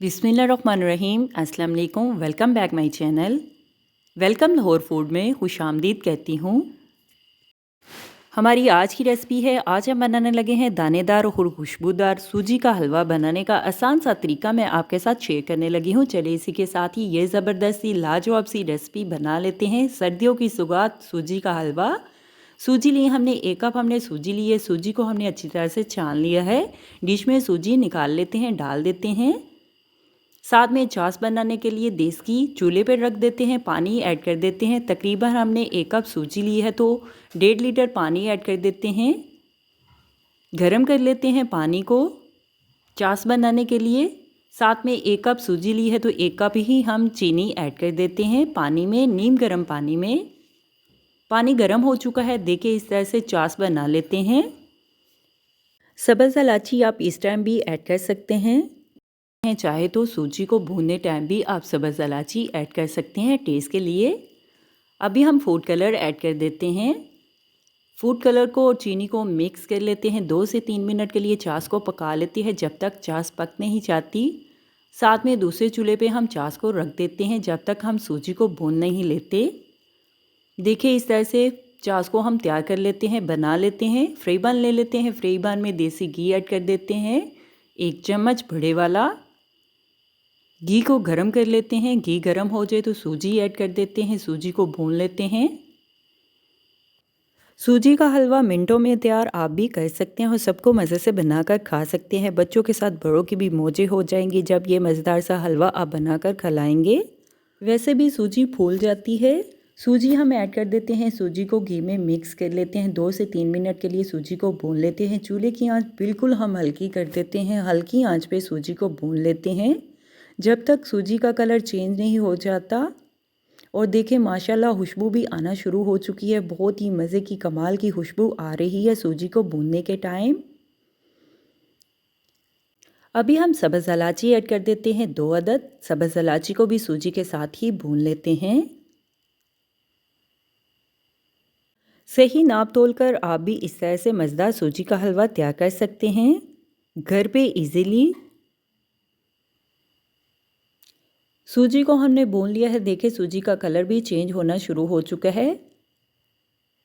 बिस्मिल्लाहिर्रहमानिर्रहीम, अस्सलाम वालेकुम। Welcome back my channel. Welcome Lahore food में खुशामदीद कहती हूँ। हमारी आज की रेसिपी है, आज हम बनाने लगे हैं दानेदार और खुशबूदार सूजी का हलवा। बनाने का आसान सा तरीका मैं आपके साथ शेयर करने लगी हूँ। चलिए इसी के साथ ही ये ज़बरदस्त सी लाजवाब सी रेसिपी बना लेते हैं। सर्दियों की सौगात सूजी का हलवा। सूजी ली हमने, 1 कप हमने सूजी ली है। सूजी को हमने अच्छी तरह से छान लिया है। डिश में सूजी निकाल लेते हैं, डाल देते हैं। साथ में चास बनाने के लिए देसी घी चूल्हे पर रख देते हैं, पानी ऐड कर देते हैं। तकरीबन हमने 1 कप सूजी ली है तो 1.5 लीटर पानी ऐड कर देते हैं। गरम कर लेते हैं पानी को चास बनाने के लिए। साथ में 1 कप सूजी ली है तो 1 कप ही हम चीनी ऐड कर देते हैं पानी में, नीम गर्म पानी में। पानी गर्म हो चुका है, देखिए इस तरह से चास बना लेते हैं। सब्ज़ इलायची आप इस टाइम भी ऐड कर सकते हैं। चाहे तो सूजी को भूनने टाइम भी आप सब्ज़ इलायची ऐड कर सकते हैं टेस्ट के लिए। अभी हम फूड कलर ऐड कर देते हैं। फूड कलर को और चीनी को मिक्स कर लेते हैं। 2 से 3 मिनट के लिए चास को पका लेती है जब तक चास पक नहीं जाती। साथ में दूसरे चूल्हे पे हम चास को रख देते हैं जब तक हम सूजी को भून नहीं लेते। देखिए इस तरह से चास को हम तैयार कर लेते हैं, बना लेते हैं। फ्राई पैन ले लेते हैं, फ्राई पैन में देसी घी ऐड कर देते हैं, 1 चम्मच बड़े वाला। घी को गरम कर लेते हैं। घी गरम हो जाए तो सूजी ऐड कर देते हैं, सूजी को भून लेते हैं। सूजी का हलवा मिनटों में तैयार आप भी कर सकते हैं और सबको मज़े से बनाकर खा सकते हैं। बच्चों के साथ बड़ों की भी मौजें हो जाएंगी जब ये मज़ेदार सा हलवा आप बनाकर खिलाएंगे। वैसे भी सूजी फूल जाती है। सूजी हम ऐड कर देते हैं, सूजी को घी में मिक्स कर लेते हैं। 2 से 3 मिनट के लिए सूजी को भून लेते हैं। चूल्हे की आंच बिल्कुल हम हल्की कर देते हैं, हल्की आंच पे सूजी को भून लेते हैं जब तक सूजी का कलर चेंज नहीं हो जाता। और देखें माशाल्लाह खुशबू भी आना शुरू हो चुकी है, बहुत ही मज़े की कमाल की खुशबू आ रही है सूजी को भूनने के टाइम। अभी हम सब्ज़ इलायची ऐड कर देते हैं, 2 अदद। सब्ज़ इलायची को भी सूजी के साथ ही भून लेते हैं। सही नाप तोल कर आप भी इस तरह से मज़ेदार सूजी का हलवा तैयार कर सकते हैं घर पे इजीली। सूजी को हमने भून लिया है, देखिए सूजी का कलर भी चेंज होना शुरू हो चुका है।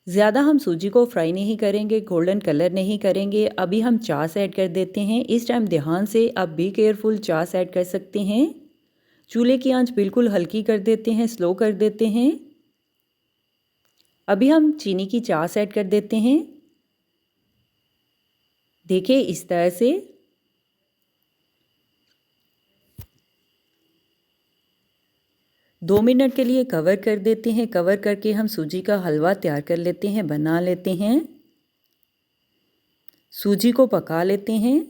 ज़्यादा हम सूजी को फ्राई नहीं करेंगे, गोल्डन कलर नहीं करेंगे। अभी हम चास ऐड कर देते हैं। इस टाइम ध्यान से आप बी केयरफुल चास ऐड कर सकते हैं। चूल्हे की आंच बिल्कुल हल्की कर देते हैं, स्लो कर देते हैं। अभी हम चीनी की चास ऐड कर देते हैं। देखिए इस तरह से। दो मिनट के लिए कवर कर देते हैं। कवर करके हम सूजी का हलवा तैयार कर लेते हैं, बना लेते हैं। सूजी को पका लेते हैं।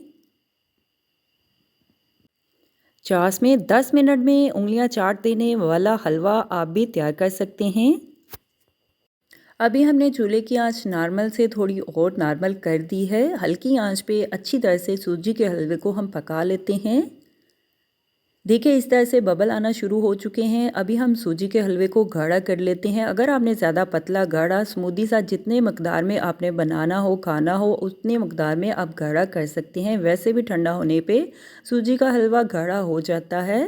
चास में 10 मिनट में उंगलियां चाट देने वाला हलवा आप भी तैयार कर सकते हैं। अभी हमने चूल्हे की आंच नॉर्मल से थोड़ी और नॉर्मल कर दी है। हल्की आंच पे अच्छी तरह से सूजी के हलवे को हम पका लेते हैं। देखिए इस तरह से बबल आना शुरू हो चुके हैं। अभी हम सूजी के हलवे को गाढ़ा कर लेते हैं। अगर आपने ज़्यादा पतला, गाढ़ा, स्मूदी सा जितने मकदार में आपने बनाना हो, खाना हो, उतने मकदार में आप गाढ़ा कर सकते हैं। वैसे भी ठंडा होने पे सूजी का हलवा गाढ़ा हो जाता है।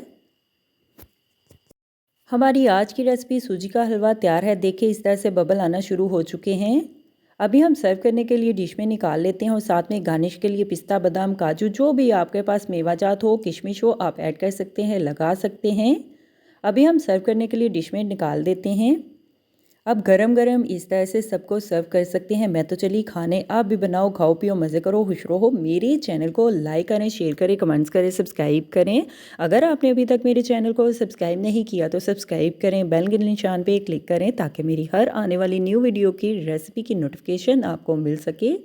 हमारी आज की रेसिपी सूजी का हलवा तैयार है। देखिए इस तरह से बबल आना शुरू हो चुके हैं। अभी हम सर्व करने के लिए डिश में निकाल लेते हैं और साथ में गार्निश के लिए पिस्ता, बादाम, काजू, जो भी आपके पास मेवाजात हो, किशमिश हो, आप ऐड कर सकते हैं, लगा सकते हैं। अभी हम सर्व करने के लिए डिश में निकाल देते हैं। अब गरम गरम इस तरह से सबको सर्व कर सकते हैं। मैं तो चली खाने, आप भी बनाओ, खाओ, पियो, मज़े करो, खुश रहो। मेरे चैनल को लाइक करें, शेयर करें, कमेंट्स करें, सब्सक्राइब करें। अगर आपने अभी तक मेरे चैनल को सब्सक्राइब नहीं किया तो सब्सक्राइब करें, बेल के निशान पे क्लिक करें ताकि मेरी हर आने वाली न्यू वीडियो की रेसिपी की नोटिफिकेशन आपको मिल सके।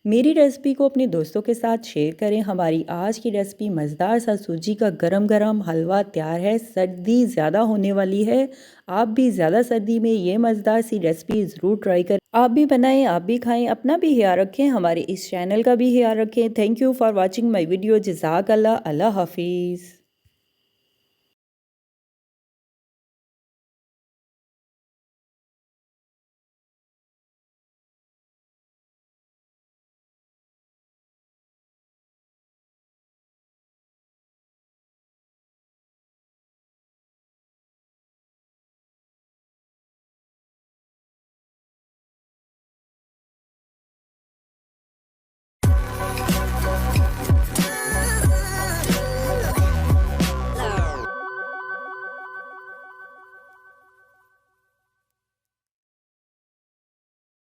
मेरी रेसिपी को अपने दोस्तों के साथ शेयर करें। हमारी आज की रेसिपी मज़ेदार सा सूजी का गरम गरम हलवा तैयार है। सर्दी ज़्यादा होने वाली है, आप भी ज़्यादा सर्दी में ये मज़ेदार सी रेसिपी ज़रूर ट्राई करें। आप भी बनाएं, आप भी खाएं, अपना भी ख्याल रखें, हमारे इस चैनल का भी ख्याल रखें। Thank you for watching my video. जज़ाकल्लाह। अल्लाह हाफिज़।